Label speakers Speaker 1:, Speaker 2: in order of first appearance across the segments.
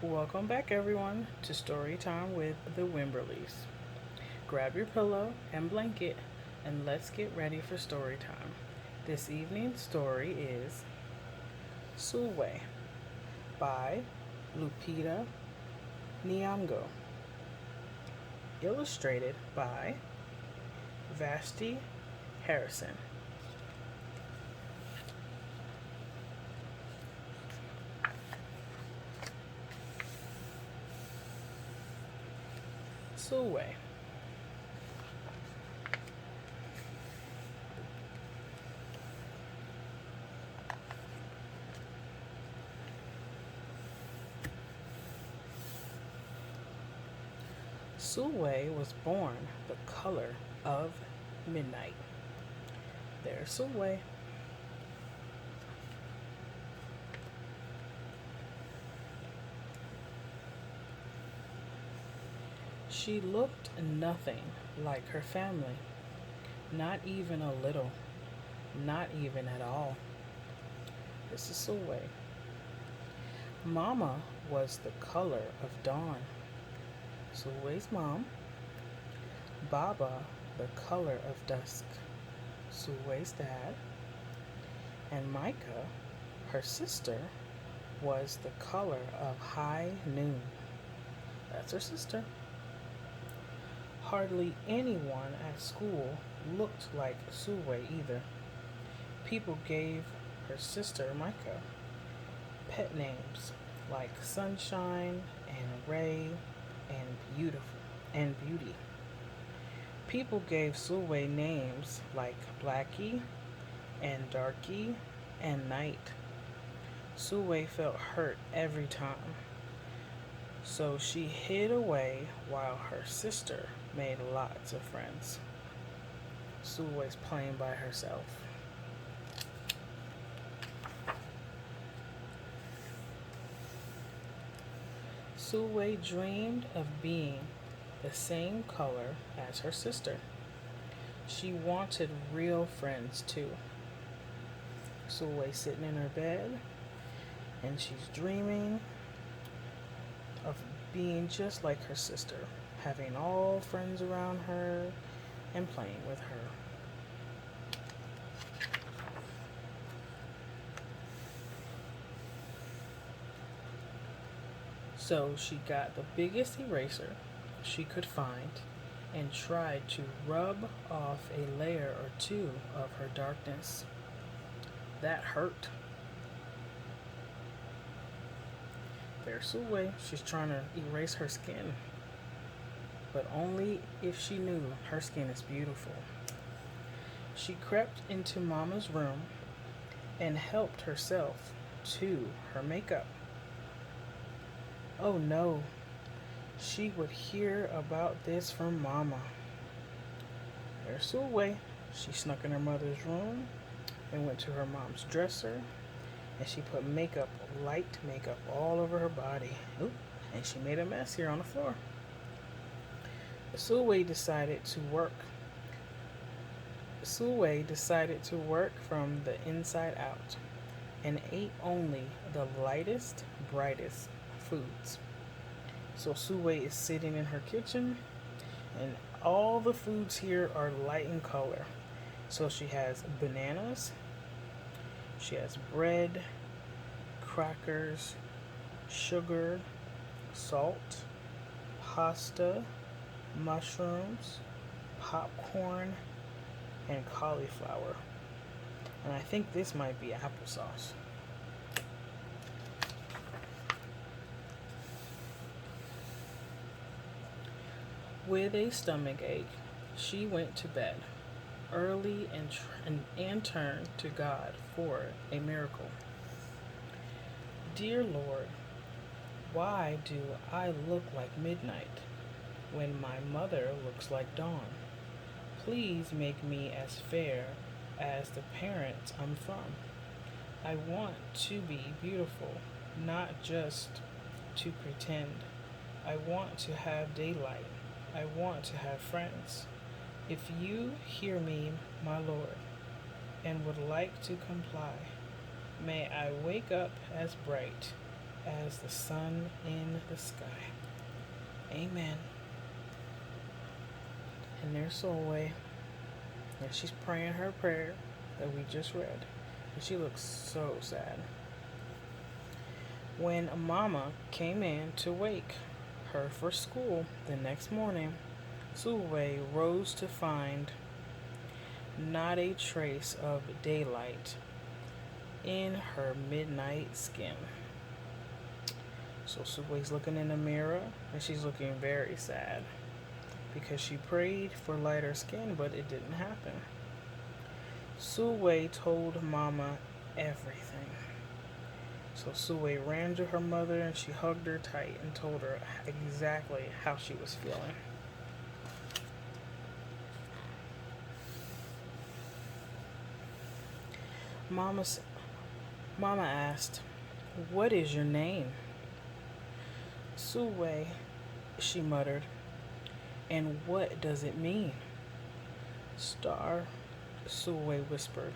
Speaker 1: Welcome back, everyone, to Storytime with the Wimberlys. Grab your pillow and blanket, and let's get ready for story time. This evening's story is Sulwe by Lupita Nyong'o, illustrated by Vashti Harrison. Sulwe. Sulwe was born the color of midnight. There's Sulwe. She looked nothing like her family, not even a little, not even at all. This is Sulwe. Mama was the color of dawn. Sulwe's mom. Baba, the color of dusk. Sulwe's dad. And Micah, her sister, was the color of high noon. That's her sister. Hardly anyone at school looked like Sulwe either. People gave her sister Micah pet names like Sunshine and Ray and Beautiful and Beauty. People gave Sulwe names like Blackie and Darky and Night. Sulwe felt hurt every time, so she hid away while her sister made lots of friends. Sulwe's playing by herself. Sulwe dreamed of being the same color as her sister. She wanted real friends too. Sulwe's sitting in her bed and she's dreaming of being just like her sister, having all friends around her and playing with her. So she got the biggest eraser she could find and tried to rub off a layer or two of her darkness. That hurt. There's Sulwe. She's trying to erase her skin, but only if she knew her skin is beautiful. She crept into Mama's room and helped herself to her makeup. Oh no, she would hear about this from Mama. There's Sulwe. She snuck in her mother's room and went to her mom's dresser, and she put makeup, light makeup, all over her body. Oop, and she made a mess here on the floor. Sulwe decided to work. Sulwe decided to work from the inside out and ate only the lightest, brightest foods. So Sulwe is sitting in her kitchen, and all the foods here are light in color. So she has bananas, she has bread, crackers, sugar, salt, pasta, mushrooms, popcorn, and cauliflower. And I think this might be applesauce. With a stomach ache, she went to bed early and turned to God for a miracle. Dear Lord, why do I look like midnight when my mother looks like dawn? Please make me as fair as the parents I'm from. I want to be beautiful, not just to pretend. I want to have daylight. I want to have friends. If you hear me, my Lord, and would like to comply, may I wake up as bright as the sun in the sky. Amen. And there's Sulwe, and she's praying her prayer that we just read. And she looks so sad. When Mama came in to wake her for school the next morning, Sulwe rose to find not a trace of daylight in her midnight skin. So Sulwe's looking in the mirror, and she's looking very sad because she prayed for lighter skin, but it didn't happen. Sulwe told Mama everything. So Sulwe ran to her mother and she hugged her tight and told her exactly how she was feeling. Mama asked, "What is your name?" "Sulwe," she muttered. "And what does it mean?" "Star," Sulwe whispered.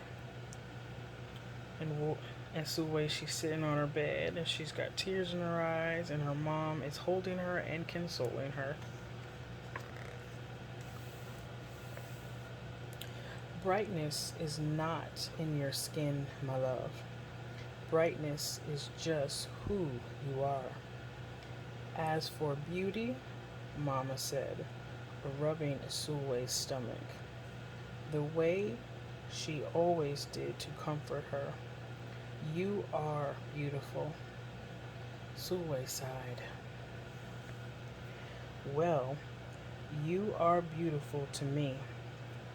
Speaker 1: And Sulwe, she's sitting on her bed and she's got tears in her eyes, and her mom is holding her and consoling her. "Brightness is not in your skin, my love. Brightness is just who you are. As for beauty," Mama said, rubbing Sulwe's stomach, the way she always did to comfort her, "you are beautiful." Sulwe sighed. "Well, you are beautiful to me,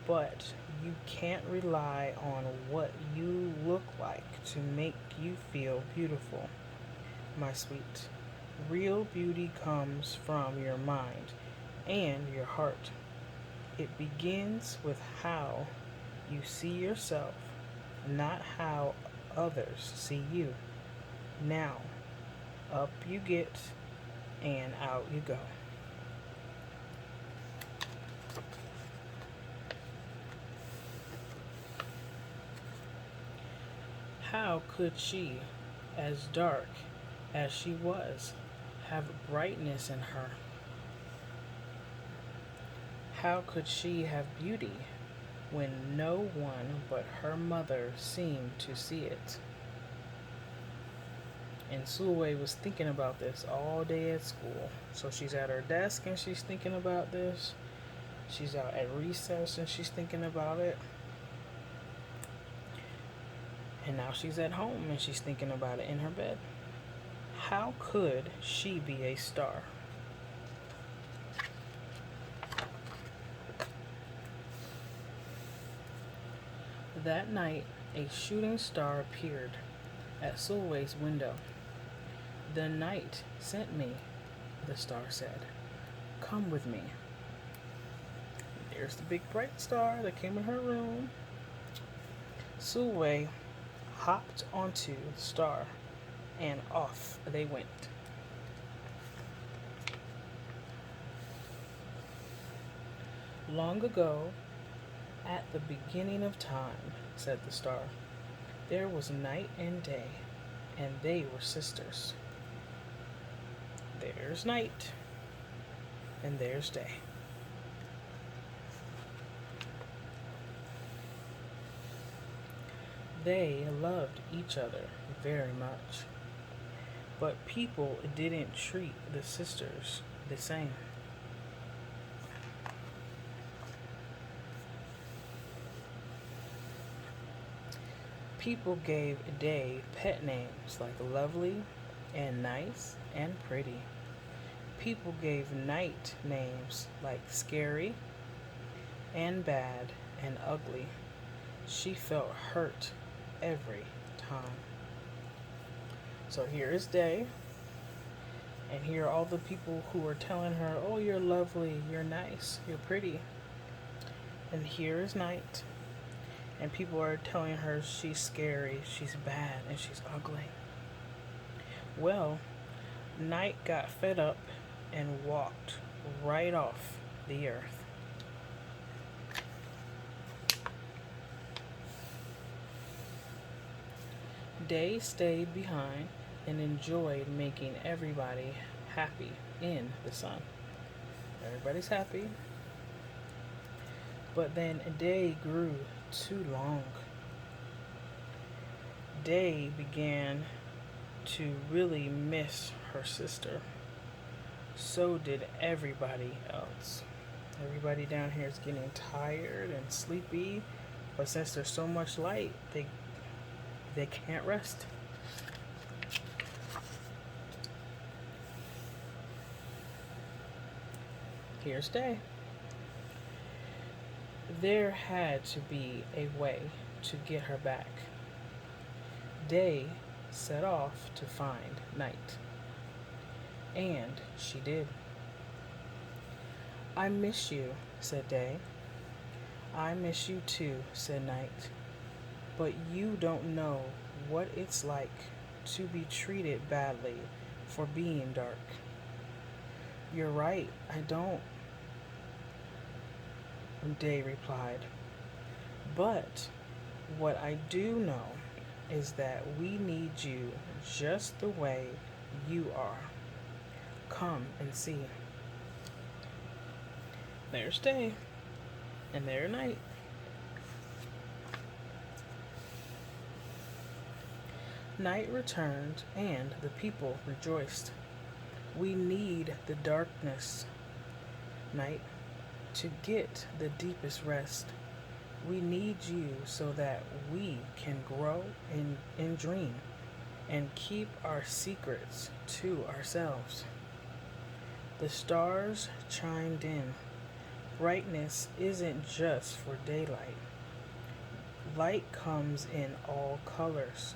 Speaker 1: but you can't rely on what you look like to make you feel beautiful, my sweet. Real beauty comes from your mind and your heart. It begins with how you see yourself, not how others see you. Now, up you get and out you go." How could she, as dark as she was, have brightness in her? How could she have beauty when no one but her mother seemed to see it? And Sulwe was thinking about this all day at school. So she's at her desk and she's thinking about this. She's out at recess and she's thinking about it. And now she's at home and she's thinking about it in her bed. How could she be a star? That night, a shooting star appeared at Sulwe's window. "The night sent me," the star said. "Come with me." There's the big bright star that came in her room. Sulwe hopped onto the star, and off they went. "Long ago, at the beginning of time," said the star, "there was night and day, and they were sisters. There's night, and there's day." They loved each other very much, but people didn't treat the sisters the same. People gave Day pet names like Lovely and Nice and Pretty. People gave Night names like Scary and Bad and Ugly. She felt hurt every time. So here is Day, and here are all the people who are telling her, "Oh, you're lovely, you're nice, you're pretty." And here is Night, and people are telling her she's scary, she's bad, and she's ugly. Well, Night got fed up and walked right off the earth. Day stayed behind and enjoyed making everybody happy in the sun. Everybody's happy. But then day grew too long. Day began to really miss her sister. So did everybody else. Everybody down here is getting tired and sleepy, but since there's so much light, they can't rest. Here's Day. There had to be a way to get her back. Day set off to find Night. And she did. I miss you, said Day. I miss you too, said Night. But you don't know what it's like to be treated badly for being dark. You're right, I don't, Day replied. But what I do know is that we need you just the way you are. Come and see. There's Day, and there's Night. Night returned, and the people rejoiced. We need the darkness, Night, to get the deepest rest. We need you so that we can grow and dream and keep our secrets to ourselves. The stars chimed in. Brightness isn't just for daylight. Light comes in all colors,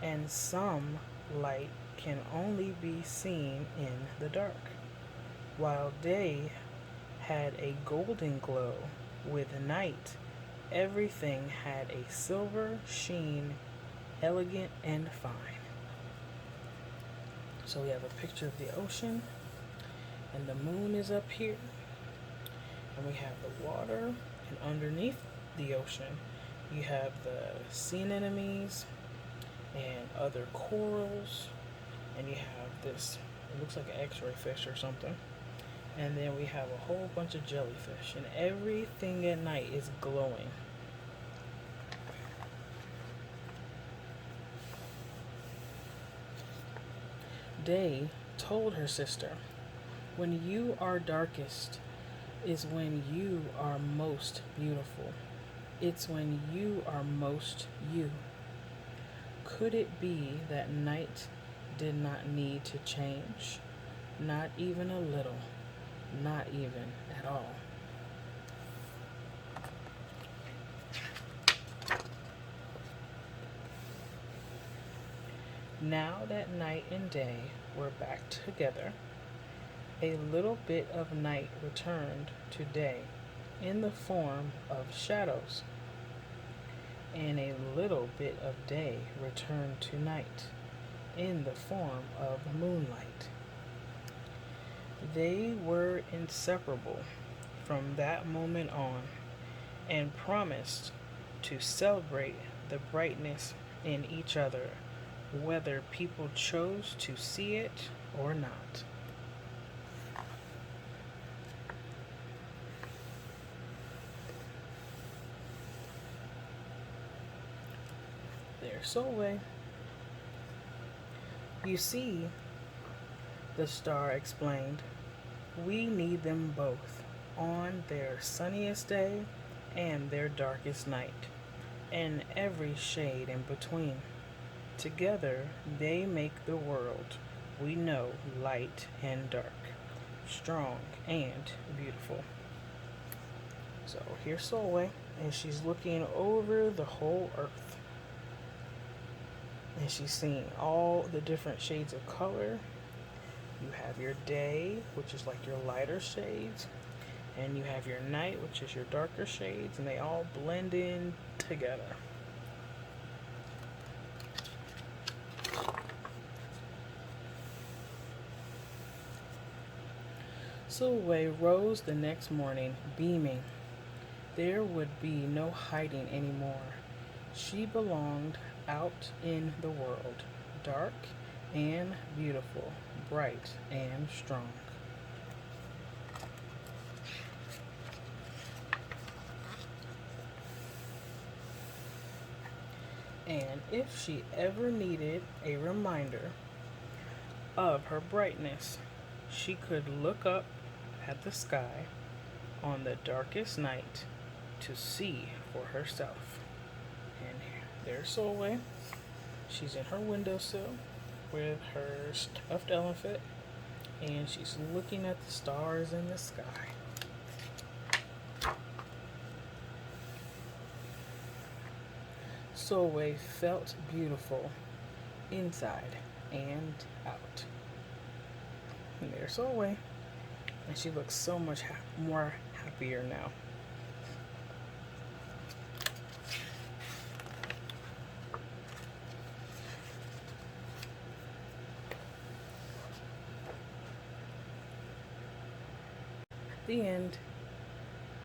Speaker 1: and some light can only be seen in the dark, while day had a golden glow. With night, everything had a silver sheen, elegant and fine. So we have a picture of the ocean, and the moon is up here, and we have the water, and underneath the ocean you have the sea anemones and other corals, and you have this, it looks like an x-ray fish or something, and then we have a whole bunch of jellyfish, and everything at night is glowing. Day told her sister, when you are darkest is when you are most beautiful. It's when you are most you. Could it be that night did not need to change? Not even a little. Not even at all. Now that night and day were back together, a little bit of night returned to day in the form of shadows, and a little bit of day returned to night in the form of moonlight. They were inseparable from that moment on, and promised to celebrate the brightness in each other, whether people chose to see it or not. There's Sulwe. You see, the star explained, we need them both on their sunniest day and their darkest night, and every shade in between. Together they make the world we know light and dark, strong and beautiful. So here's Sulwe, and she's looking over the whole earth. And she's seeing all the different shades of color. You have your day, which is like your lighter shades, and you have your night, which is your darker shades, and they all blend in together. Sulwe rose the next morning, beaming. There would be no hiding anymore. She belonged out in the world, dark and beautiful, bright and strong. And if she ever needed a reminder of her brightness, she could look up at the sky on the darkest night to see for herself. And there's Sulwe. She's in her windowsill with her stuffed elephant, and she's looking at the stars in the sky. Sulwe felt beautiful inside and out. And there's Sulwe, and she looks so much more happier now. The end.